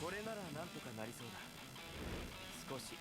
これならなんとかなりそうだ。少し。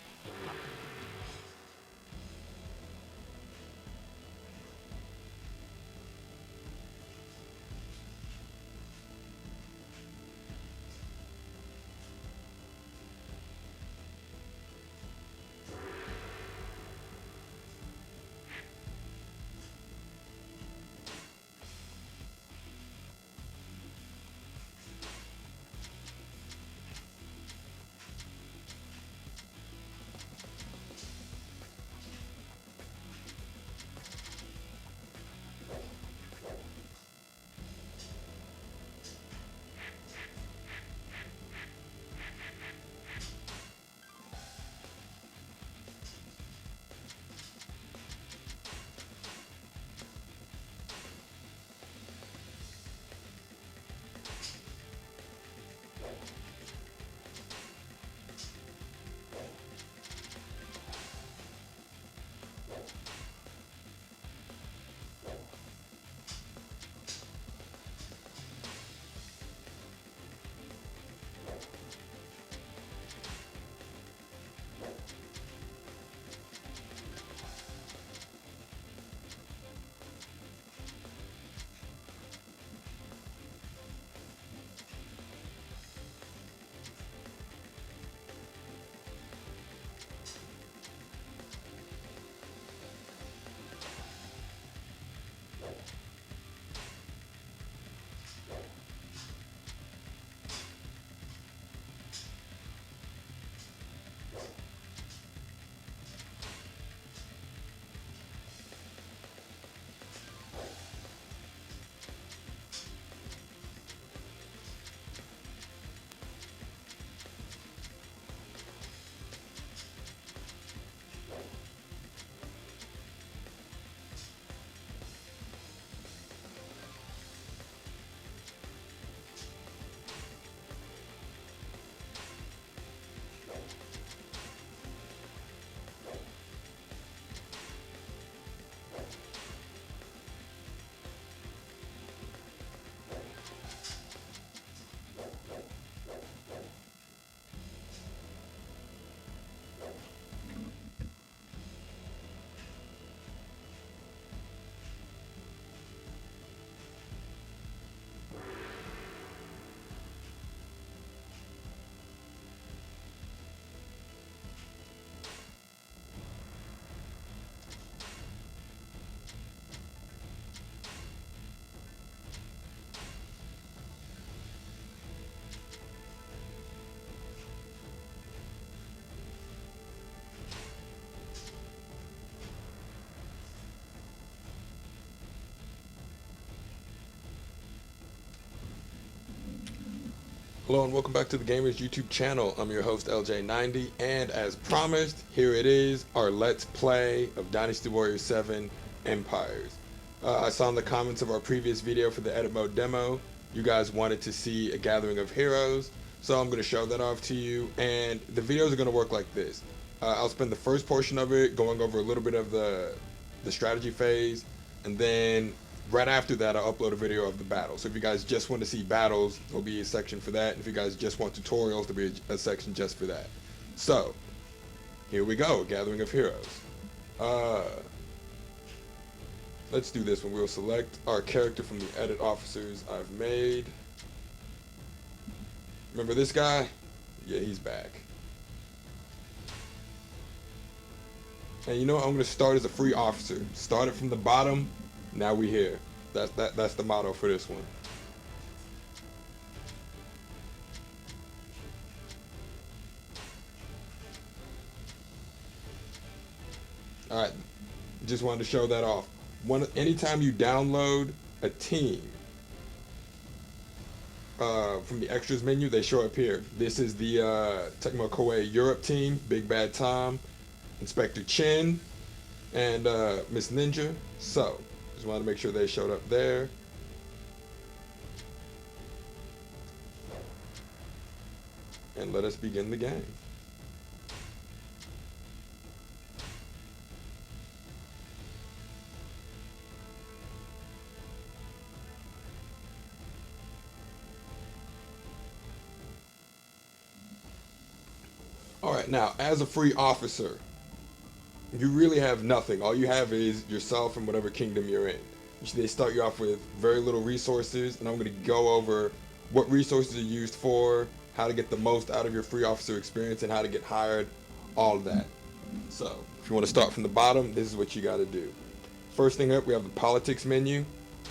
Hello and welcome back to the GAMRs YouTube channel. I'm your host LJ90, and as promised, here it is, our Let's Play of Dynasty Warriors 7 Empires. I saw in the comments of our previous video for the edit mode demo, you guys wanted to see a gathering of heroes, so I'm going to show that off to you, and the videos are going to work like this. I'll spend the first portion of it going over a little bit of the strategy phase, and then right after that I'll upload a video of the battle. So if you guys just want to see battles, there'll be a section for that. And if you guys just want tutorials, there'll be a section just for that. So here we go, Gathering of Heroes. Let's do this one. We'll select our character from the edit officers I've made. Remember this guy? Yeah, he's back. And you know what? I'm going to start as a free officer. Started from the bottom, now we here. That's the motto for this one. Alright, just wanted to show that off. Anytime you download a team from the extras menu, they show up here. This is the Tecmo Koei Europe team, Big Bad Tom, Inspector Chin, and Miss Ninja. So, just wanted to make sure they showed up there. And let us begin the game. All right, now as a free officer, you really have nothing. All you have is yourself and whatever kingdom you're in. They start you off with very little resources, and I'm going to go over what resources are used for, how to get the most out of your free officer experience, and how to get hired, all of that. So, if you want to start from the bottom, this is what you got to do. First thing up, we have the politics menu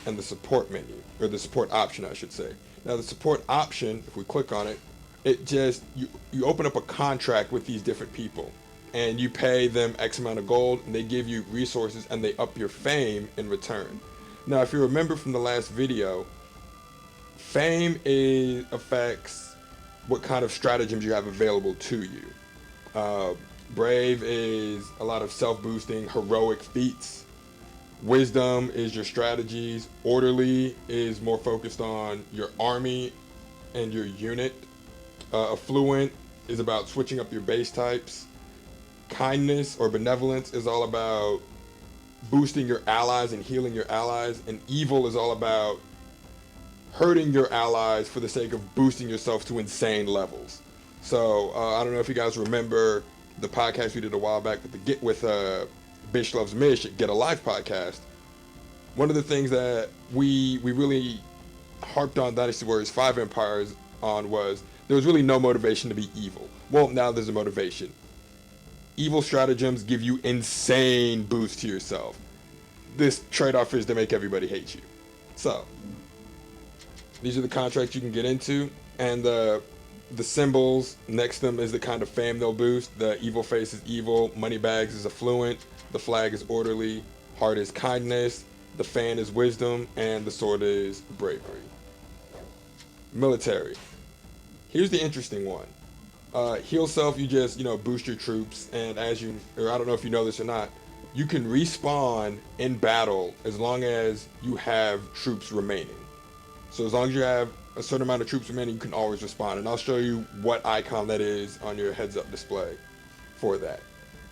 and the support menu, or the support option, I should say. Now, the support option, if we click on it, it just, you open up a contract with these different people, and you pay them X amount of gold, and they give you resources, and they up your fame in return. Now, if you remember from the last video, fame affects what kind of stratagems you have available to you. Brave is a lot of self-boosting, heroic feats. Wisdom is your strategies. Orderly is more focused on your army and your unit. Affluent is about switching up your base types. Kindness or benevolence is all about boosting your allies and healing your allies. And evil is all about hurting your allies for the sake of boosting yourself to insane levels. So I don't know if you guys remember the podcast we did a while back with Bish Loves Mish, Get a Life podcast. One of the things that we really harped on Dynasty Warriors 5 Empires on was there was really no motivation to be evil. Well, now there's a motivation. Evil stratagems give you insane boost to yourself. This trade-off is to make everybody hate you. So, these are the contracts you can get into, and the symbols next to them is the kind of fame they'll boost. The evil face is evil, moneybags is affluent, the flag is orderly, heart is kindness, the fan is wisdom, and the sword is bravery. Military. Here's the interesting one. Heal self, you just, boost your troops, and I don't know if you know this or not, you can respawn in battle as long as you have troops remaining. So as long as you have a certain amount of troops remaining, you can always respawn, and I'll show you what icon that is on your heads-up display for that.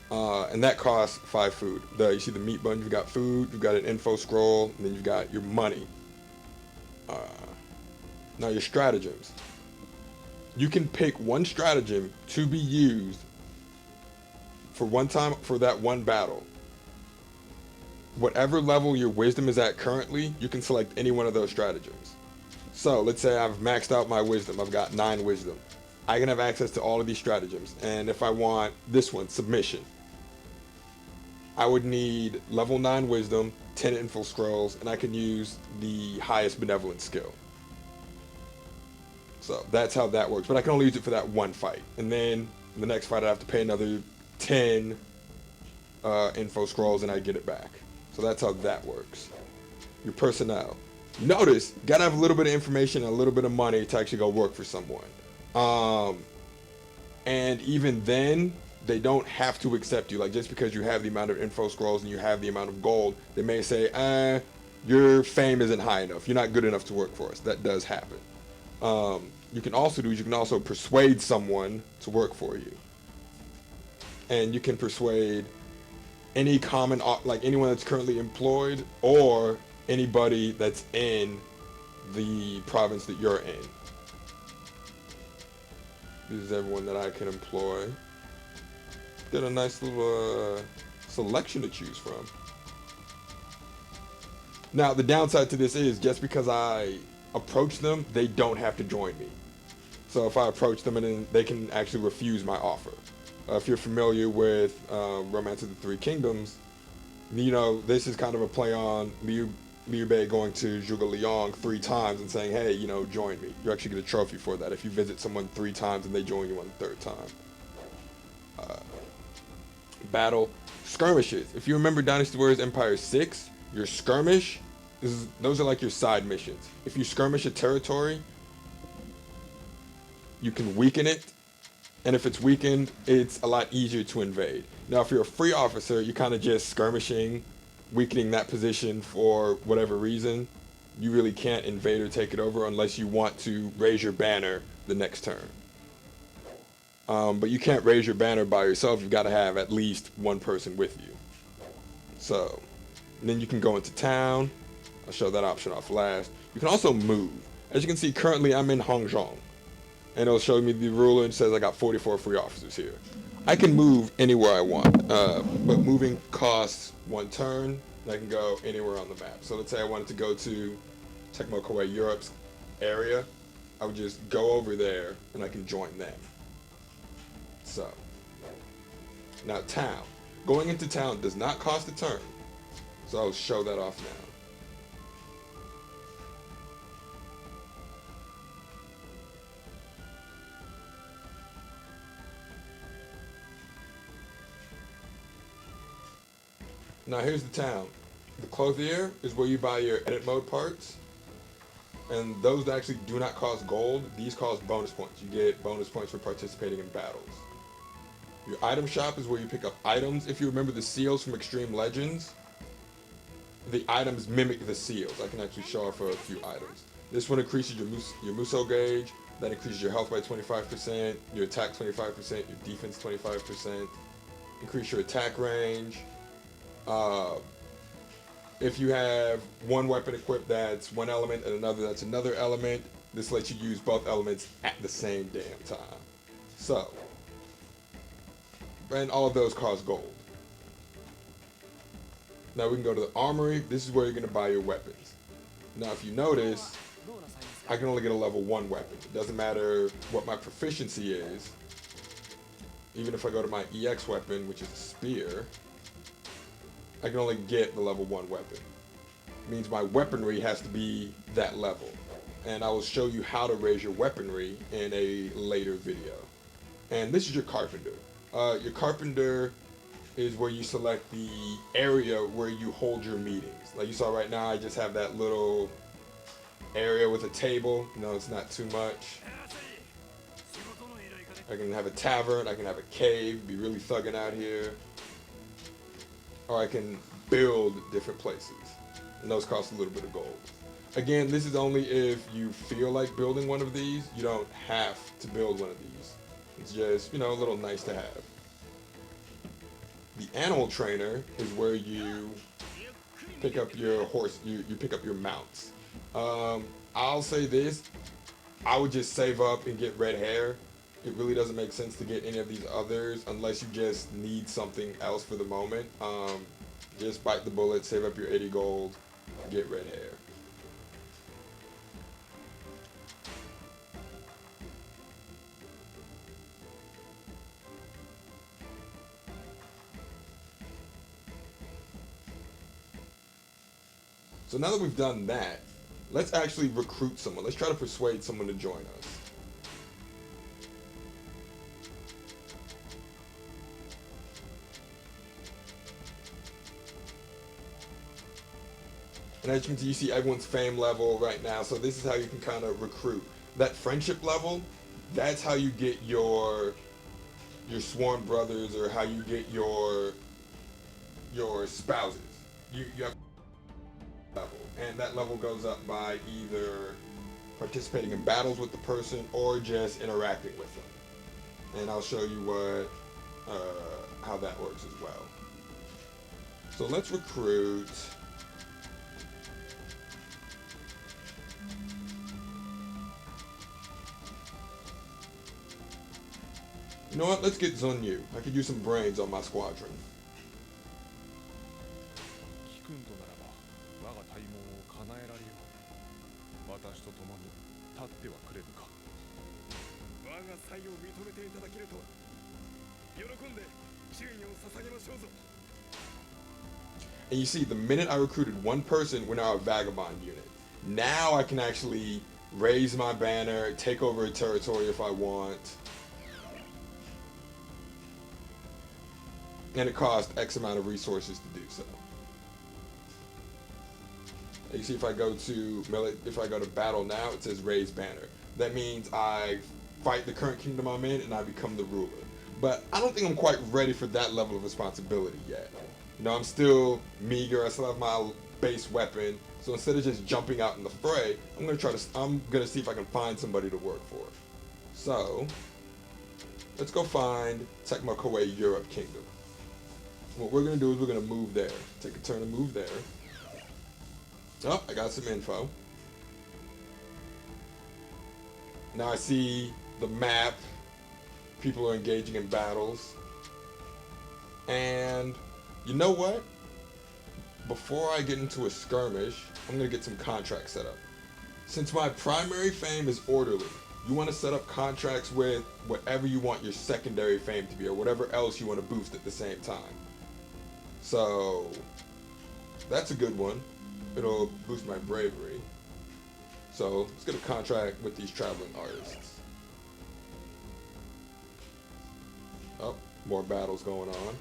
And that costs 5 food. You see the meat button, you've got food, you've got an info scroll, and then you've got your money. Now your stratagems. You can pick one stratagem to be used for one time for that one battle. Whatever level your wisdom is at currently, you can select any one of those stratagems. So let's say I've maxed out my wisdom. I've got 9 wisdom. I can have access to all of these stratagems. And if I want this one, submission, I would need level 9 wisdom, 10 info scrolls, and I can use the highest benevolence skill. So that's how that works. But I can only use it for that one fight. And then the next fight I have to pay another 10 info scrolls and I get it back. So that's how that works. Your personnel. Notice, you gotta have a little bit of information and a little bit of money to actually go work for someone. And even then, they don't have to accept you. Like, just because you have the amount of info scrolls and you have the amount of gold, they may say, your fame isn't high enough. You're not good enough to work for us. That does happen. You can also persuade someone to work for you. And you can persuade anyone that's currently employed or anybody that's in the province that you're in. This is everyone that I can employ. Got a nice little selection to choose from. Now, the downside to this is just because I approach them, they don't have to join me. So if I approach them, and then they can actually refuse my offer. If you're familiar with Romance of the Three Kingdoms, this is kind of a play on Liu Bei going to Zhuge Liang 3 times and saying, hey, join me. You actually get a trophy for that if you visit someone 3 times and they join you on the 3rd time. Battle. Skirmishes. If you remember Dynasty Warriors Empire 6, your skirmish, those are like your side missions. If you skirmish a territory, you can weaken it, and if it's weakened, it's a lot easier to invade. Now, if you're a free officer, you're kind of just skirmishing, weakening that position for whatever reason. You really can't invade or take it over unless you want to raise your banner the next turn. But you can't raise your banner by yourself. You've got to have at least one person with you. So, and then you can go into town. I'll show that option off last. You can also move. As you can see, currently I'm in Hongzhong. and it'll show me the ruler and says I got 44 free officers here. I can move anywhere I want, but moving costs 1 turn, and I can go anywhere on the map. So let's say I wanted to go to Tecmo Koei Europe's area, I would just go over there and I can join them. So, now town. Going into town does not cost a turn, so I'll show that off now. Now here's the town. The clothier is where you buy your edit mode parts, and those actually do not cost gold. These cost bonus points. You get bonus points for participating in battles. Your item shop is where you pick up items. If you remember the seals from Extreme Legends, the items mimic the seals. I can actually show off a few items. This one increases your Muso gauge. That increases your health by 25%, your attack 25%, your defense 25%. Increase your attack range. If you have one weapon equipped that's one element and another that's another element, this lets you use both elements at the same damn time. So, and all of those cost gold. Now we can go to the armory. This is where you're going to buy your weapons. Now if you notice, I can only get a level 1 weapon. It doesn't matter what my proficiency is. Even if I go to my EX weapon, which is a spear, I can only get the level 1 weapon. It means my weaponry has to be that level. And I will show you how to raise your weaponry in a later video. And this is your carpenter. Your carpenter is where you select the area where you hold your meetings. Like you saw right now, I just have that little area with a table. No, it's not too much. I can have a tavern, I can have a cave, be really thugging out here. Or I can build different places, and those cost a little bit of gold. Again, this is only if you feel like building one of these. You don't have to build one of these. It's just, you know, a little nice to have. The animal trainer is where you pick up your horse, you pick up your mounts. I'll say this, I would just save up and get red hair. It really doesn't make sense to get any of these others unless you just need something else for the moment. Just bite the bullet, save up your 80 gold, get red hair. So now that we've done that, let's actually recruit someone. Let's try to persuade someone to join us. And as you can see, you see everyone's fame level right now. So this is how you can kind of recruit. That friendship level, that's how you get your sworn brothers, or how you get your spouses. You have level, and that level goes up by either participating in battles with the person or just interacting with them. And I'll show you how that works as well. So let's recruit. You know what? Let's get Zunyu. I could use some brains on my squadron. And you see, the minute I recruited one person, we're now a Vagabond unit. Now I can actually raise my banner, take over a territory if I want. And it costs X amount of resources to do so. You see, if I go to battle now, it says raise banner. That means I fight the current kingdom I'm in and I become the ruler. But I don't think I'm quite ready for that level of responsibility yet. You know, I'm still meager. I still have my base weapon. So instead of just jumping out in the fray, I'm gonna see if I can find somebody to work for. So let's go find Tecmo Koei Europe Kingdom. What we're gonna do is we're gonna move there. Take a turn to move there. Oh, I got some info. Now I see the map. People are engaging in battles. And you know what? Before I get into a skirmish, I'm going to get some contracts set up. Since my primary fame is orderly, you want to set up contracts with whatever you want your secondary fame to be, or whatever else you want to boost at the same time. So that's a good one. It'll boost my bravery. So let's get a contract with these traveling artists. Oh, more battles going on.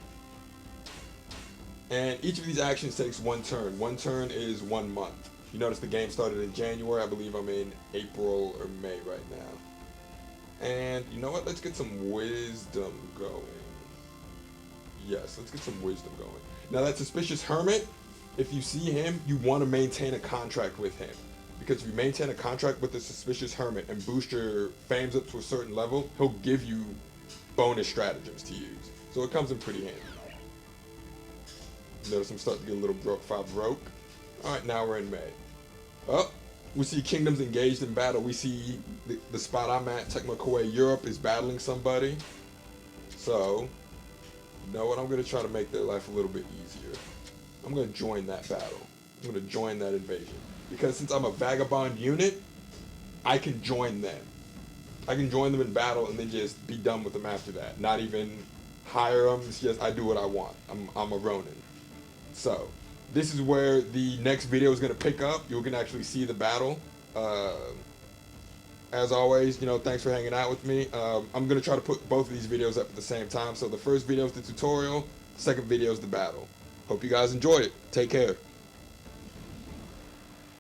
And each of these actions takes one turn. One turn is 1 month. You notice the game started in January. I believe I'm in April or May right now. And you know what? Let's get some wisdom going. Yes, let's get some wisdom going. Now that suspicious hermit, if you see him, you want to maintain a contract with him. Because if you maintain a contract with the suspicious hermit and boost your fames up to a certain level, he'll give you bonus stratagems to use. So it comes in pretty handy. Notice I'm starting to get a little broke. Alright, now we're in May. Oh, we see kingdoms engaged in battle. We see the spot I'm at, Tekmakwe, Europe, is battling somebody. So, you know what? I'm going to try to make their life a little bit easier. I'm going to join that battle. I'm going to join that invasion. Because since I'm a Vagabond Unit, I can join them. I can join them in battle and then just be done with them after that. Not even hire them. It's just I do what I want. I'm a Ronin. So, this is where the next video is going to pick up. You can actually see the battle. As always, you know, thanks for hanging out with me. I'm going to try to put both of these videos up at the same time. So the first video is the tutorial. The second video is the battle. Hope you guys enjoy it. Take care.